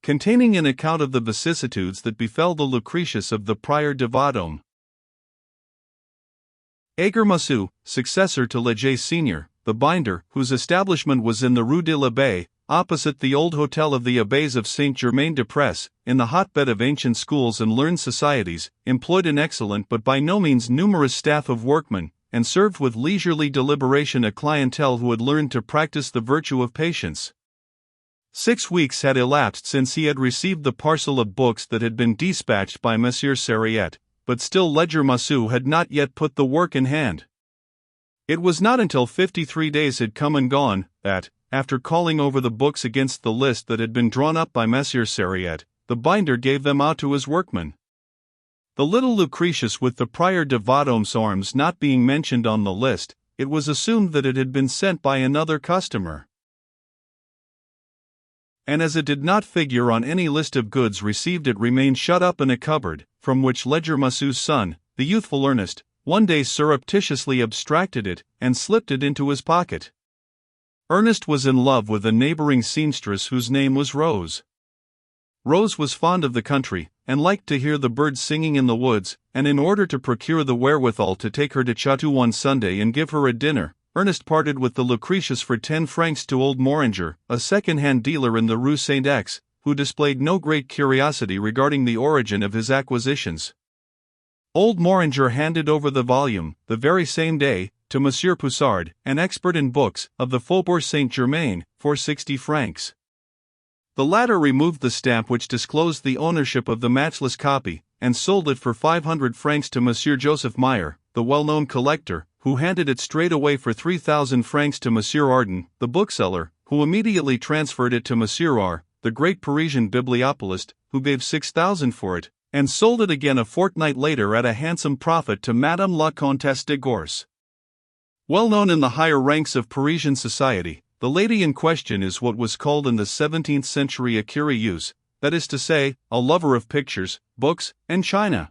containing an account of the vicissitudes that befell the Lucretius of the Prior de Vendôme. Ager Massue, successor to Leger Senior, the binder, whose establishment was in the Rue de l'Abbaye, opposite the old hotel of the Abbés of Saint-Germain-des-Prés, in the hotbed of ancient schools and learned societies, employed an excellent but by no means numerous staff of workmen, and served with leisurely deliberation a clientele who had learned to practice the virtue of patience. 6 weeks had elapsed since he had received the parcel of books that had been dispatched by Monsieur Sariette, but still Leger Massue had not yet put the work in hand. It was not until 53 days had come and gone that, after calling over the books against the list that had been drawn up by Monsieur Sariette, the binder gave them out to his workmen. The little Lucretius with the Prior de Vendôme's arms not being mentioned on the list, it was assumed that it had been sent by another customer. And as it did not figure on any list of goods received, it remained shut up in a cupboard, from which Leger Massue's son, the youthful Ernest, one day surreptitiously abstracted it and slipped it into his pocket. Ernest was in love with a neighboring seamstress whose name was Rose. Rose was fond of the country, and liked to hear the birds singing in the woods, and in order to procure the wherewithal to take her to Chatou one Sunday and give her a dinner, Ernest parted with the Lucretius for 10 francs to old Moranger, a second-hand dealer in the Rue Saint-Ex, who displayed no great curiosity regarding the origin of his acquisitions. Old Moranger handed over the volume, the very same day, to Monsieur Poussard, an expert in books, of the Faubourg Saint-Germain, for 60 francs. The latter removed the stamp which disclosed the ownership of the matchless copy, and sold it for 500 francs to Monsieur Joseph Meyer, the well-known collector, who handed it straight away for 3,000 francs to Monsieur Arden, the bookseller, who immediately transferred it to Monsieur R., the great Parisian bibliopolist, who gave 6,000 for it, and sold it again a fortnight later at a handsome profit to Madame la Comtesse de Gorce. Well known in the higher ranks of Parisian society, the lady in question is what was called in the 17th century a curieuse, that is to say, a lover of pictures, books, and china.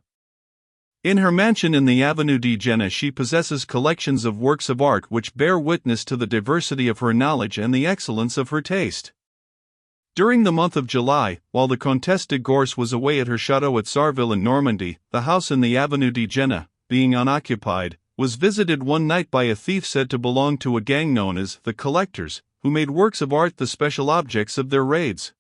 In her mansion in the Avenue de Jena she possesses collections of works of art which bear witness to the diversity of her knowledge and the excellence of her taste. During the month of July, while the Comtesse de Gorce was away at her chateau at Sarville in Normandy, the house in the Avenue de Jena, being unoccupied, was visited one night by a thief said to belong to a gang known as the Collectors, who made works of art the special objects of their raids.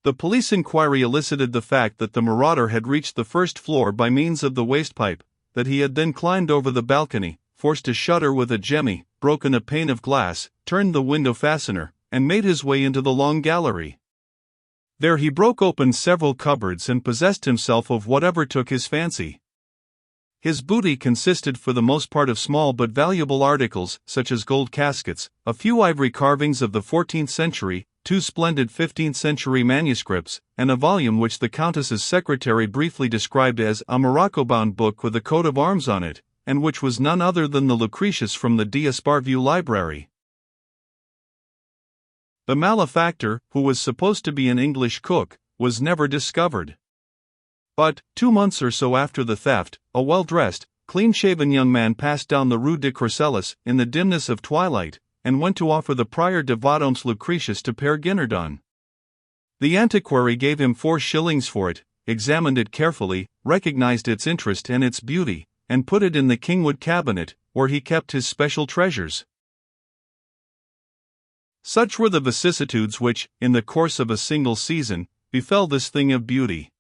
The police inquiry elicited the fact that the marauder had reached the first floor by means of the waste pipe, that he had then climbed over the balcony, forced a shutter with a jemmy, broken a pane of glass, turned the window fastener, and made his way into the long gallery. There he broke open several cupboards and possessed himself of whatever took his fancy. His booty consisted for the most part of small but valuable articles, such as gold caskets, a few ivory carvings of the 14th century, 2 splendid 15th century manuscripts, and a volume which the Countess's secretary briefly described as a Morocco-bound book with a coat of arms on it, and which was none other than the Lucretius from the d'Esparvieu library. The malefactor, who was supposed to be an English cook, was never discovered. But, 2 months or so after the theft, a well-dressed, clean-shaven young man passed down the Rue de Courcelles in the dimness of twilight, and went to offer the Prior de Vendôme's Lucretius to Père Guinardon. The antiquary gave him 4 shillings for it, examined it carefully, recognized its interest and its beauty, and put it in the Kingwood cabinet, where he kept his special treasures. Such were the vicissitudes which, in the course of a single season, befell this thing of beauty.